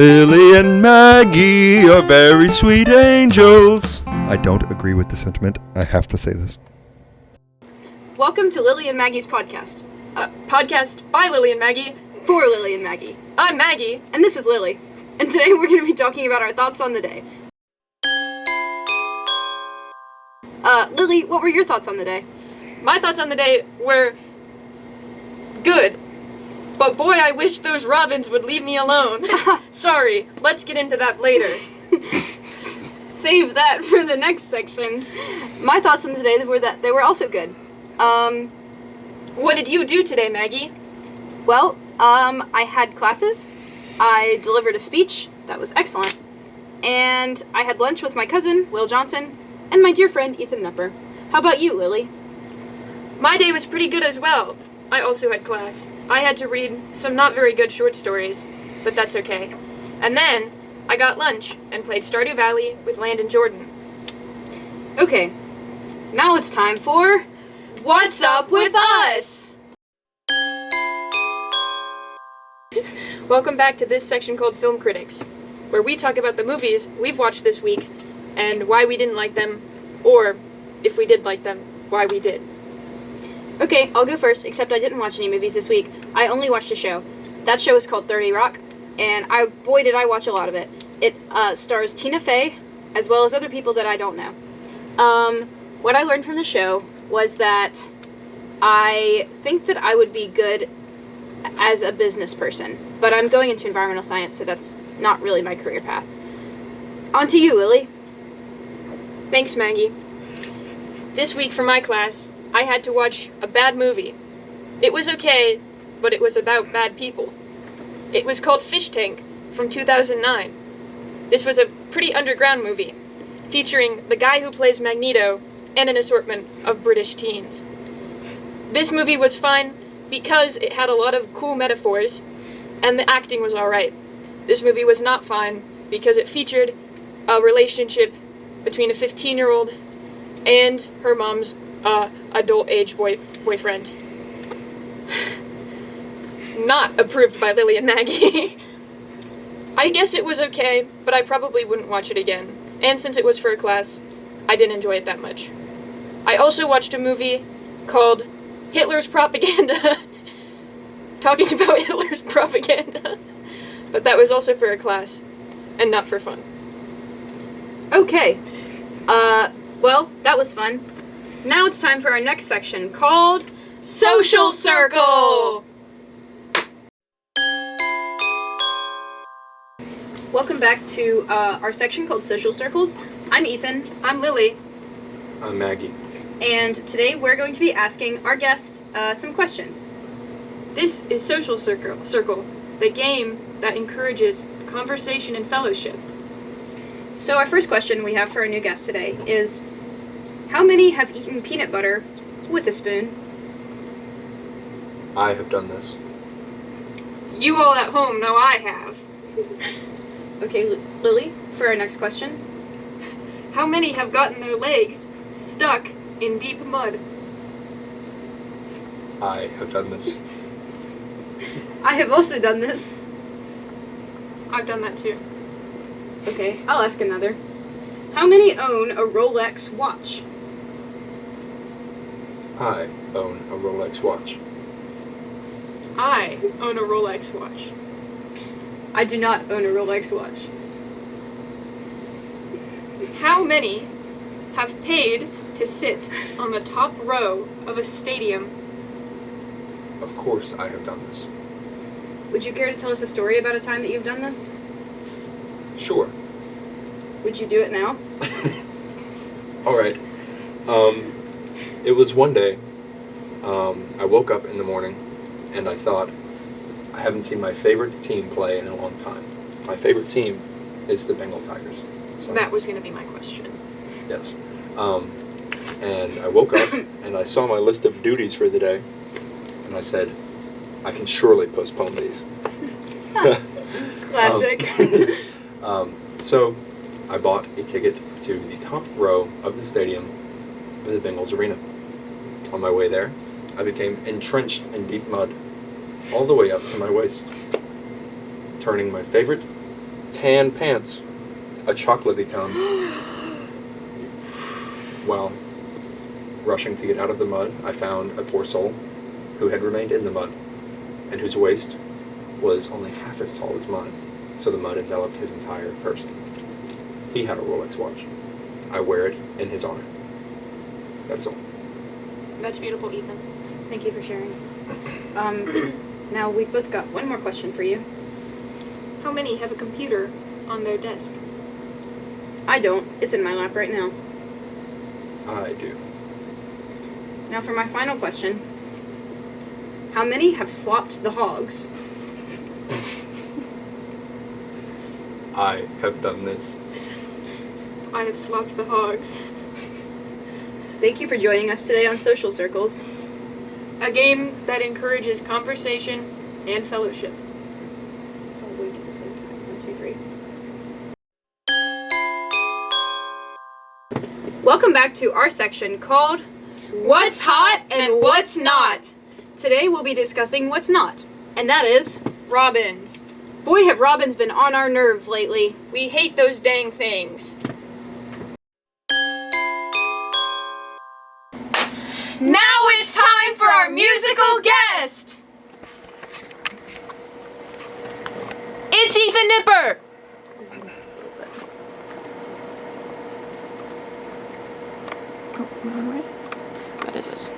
Lily and Maggie are very sweet angels. I don't agree with the sentiment. I have to say this. Welcome to Lily and Maggie's podcast. Podcast by Lily and Maggie. For Lily and Maggie. I'm Maggie. And this is Lily. And today we're going to be talking about our thoughts on the day. Lily, what were your thoughts on the day? My thoughts on the day were good. But boy, I wish those robins would leave me alone. Sorry, let's get into that later. Save that for the next section. My thoughts on the day were that they were also good. What did you do today, Maggie? Well, I had classes. I delivered a speech. That was excellent. And I had lunch with my cousin, Will Johnson, and my dear friend, Ethan Nupper. How about you, Lily? My day was pretty good as well. I also had class. I had to read some not very good short stories, but that's okay. And then I got lunch and played Stardew Valley with Landon Jordan. Okay, now it's time for What's Up With Us? Welcome back to this section called Film Critics, where we talk about the movies we've watched this week and why we didn't like them, or if we did like them, why we did. Okay, I'll go first, except I didn't watch any movies this week. I only watched a show. That show is called 30 Rock, and boy did I watch a lot of it. It stars Tina Fey, as well as other people that I don't know. What I learned from the show was that I think that I would be good as a business person, but I'm going into environmental science, so that's not really my career path. On to you, Lily. Thanks, Maggie. This week for my class, I had to watch a bad movie. It was okay, but it was about bad people. It was called Fish Tank from 2009. This was a pretty underground movie, featuring the guy who plays Magneto and an assortment of British teens. This movie was fine because it had a lot of cool metaphors, and the acting was alright. This movie was not fine because it featured a relationship between a 15-year-old and her mom's adult-age boyfriend. Not approved by Lily and Maggie. I guess it was okay, but I probably wouldn't watch it again. And since it was for a class, I didn't enjoy it that much. I also watched a movie called Hitler's Propaganda. Talking about Hitler's propaganda. But that was also for a class, and not for fun. Okay. Well, that was fun. Now it's time for our next section called Social Circle! Welcome back to our section called Social Circles. I'm Ethan. I'm Lily. I'm Maggie. And today we're going to be asking our guest some questions. This is Social Circle, the game that encourages conversation and fellowship. So our first question we have for our new guest today is, how many have eaten peanut butter with a spoon? I have done this. You all at home know I have. Okay, Lily, for our next question. How many have gotten their legs stuck in deep mud? I have done this. I have also done this. I've done that too. Okay, I'll ask another. How many own a Rolex watch? I own a Rolex watch. I own a Rolex watch. I do not own a Rolex watch. How many have paid to sit on the top row of a stadium? Of course I have done this. Would you care to tell us a story about a time that you've done this? Sure. Would you do it now? Alright. It was one day, I woke up in the morning, and I thought, I haven't seen my favorite team play in a long time. My favorite team is the Bengal Tigers. So, That was going to be my question. yes. And I woke up, and I saw my list of duties for the day, and I said, I can surely postpone these. Classic. So I bought a ticket to the top row of the stadium of the Bengals arena. On my way there, I became entrenched in deep mud all the way up to my waist, turning my favorite tan pants, a chocolatey tone. While rushing to get out of the mud, I found a poor soul who had remained in the mud, and whose waist was only half as tall as mine, so the mud enveloped his entire person. He had a Rolex watch. I wear it in his honor. That is all. That's beautiful, Ethan. Thank you for sharing. Now we've both got one more question for you. How many have a computer on their desk? I don't. It's in my lap right now. I do. Now for my final question. How many have slopped the hogs? I have done this. I have slopped the hogs. Thank you for joining us today on Social Circles. A game that encourages conversation and fellowship. Let's all wait at the same time. 1, 2, 3. Welcome back to our section called What's Hot and What's Not. Today we'll be discussing what's not, and that is, Robins. boy have robins been on our nerve lately. We hate those dang things. Now it's time for our musical guest! It's Ethan Nipper! What is this?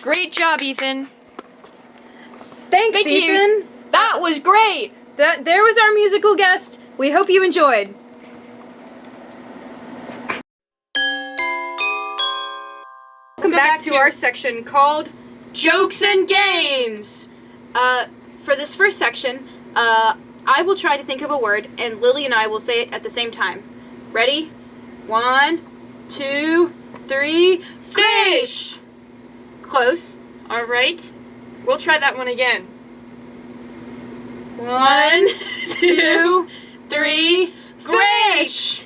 Great job, Ethan. Thanks, Thank you. Ethan. That was great. There was our musical guest. We hope you enjoyed. Welcome back to our section called Jokes and Games. For this first section, I will try to think of a word, and Lily and I will say it at the same time. Ready? 1, 2, 3. Fish! Close. All right. We'll try that one again. 1, 2, 3. Fish!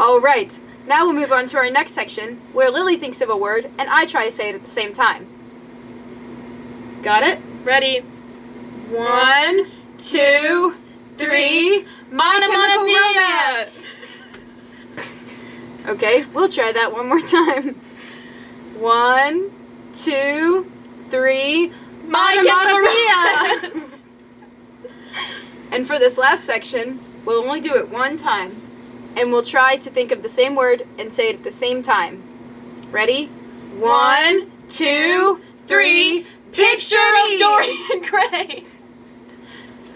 All right. Now we'll move on to our next section, where Lily thinks of a word, and I try to say it at the same time. Got it? Ready? 1, 2, 3. Monomonopoeias! Okay, we'll try that one more time. 1, 2, 3. Monomonopoeias! And for this last section, we'll only do it one time. And we'll try to think of the same word and say it at the same time. Ready? 1, 2, 3. Picture of Dorian Gray.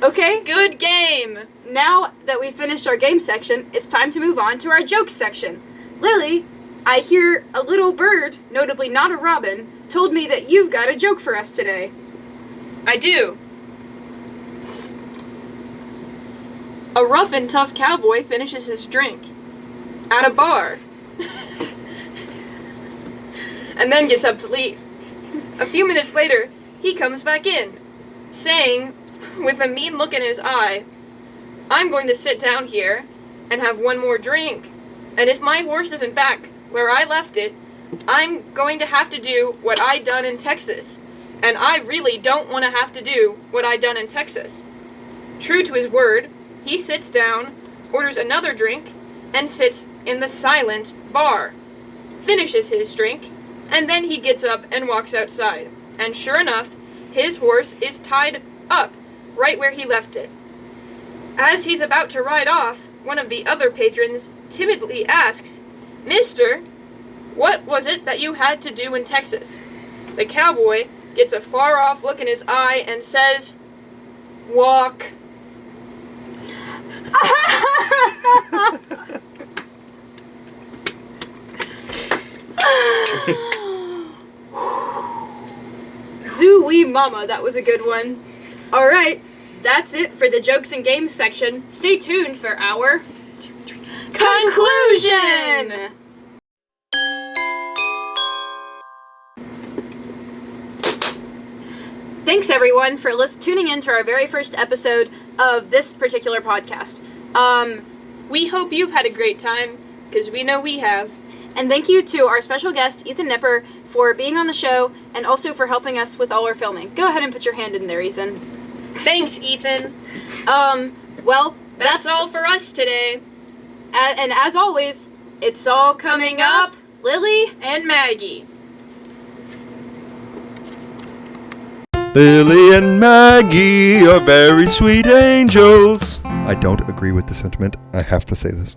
Okay, Good game. now that we've finished our game section, it's time to move on to our jokes section. Lily, I hear a little bird, notably not a robin, told me that you've got a joke for us today. I do. A rough and tough cowboy finishes his drink at a bar and then gets up to leave. A few minutes later, he comes back in, saying, with a mean look in his eye, "I'm going to sit down here and have one more drink. And if my horse isn't back where I left it, I'm going to have to do what I done in Texas. And I really don't want to have to do what I done in Texas." True to his word, he sits down, orders another drink, and sits in the silent bar. Finishes his drink, and then he gets up and walks outside. And sure enough, his horse is tied up right where he left it. As he's about to ride off, one of the other patrons timidly asks, "Mister, what was it that you had to do in Texas?" The cowboy gets a far-off look in his eye and says, "Walk." Zooey mama, that was a good one. Alright, that's it for the jokes and games section. Stay tuned for our conclusion! Thanks everyone for tuning in to our very first episode of this particular podcast. We hope you've had a great time, because we know we have. And thank you to our special guest, Ethan Nipper, for being on the show and also for helping us with all our filming. Go ahead and put your hand in there, Ethan. Thanks, Ethan. Well, That's all for us today. And as always, it's all coming up. Lily And Maggie. Lily and Maggie are very sweet angels. I don't agree with the sentiment. I have to say this.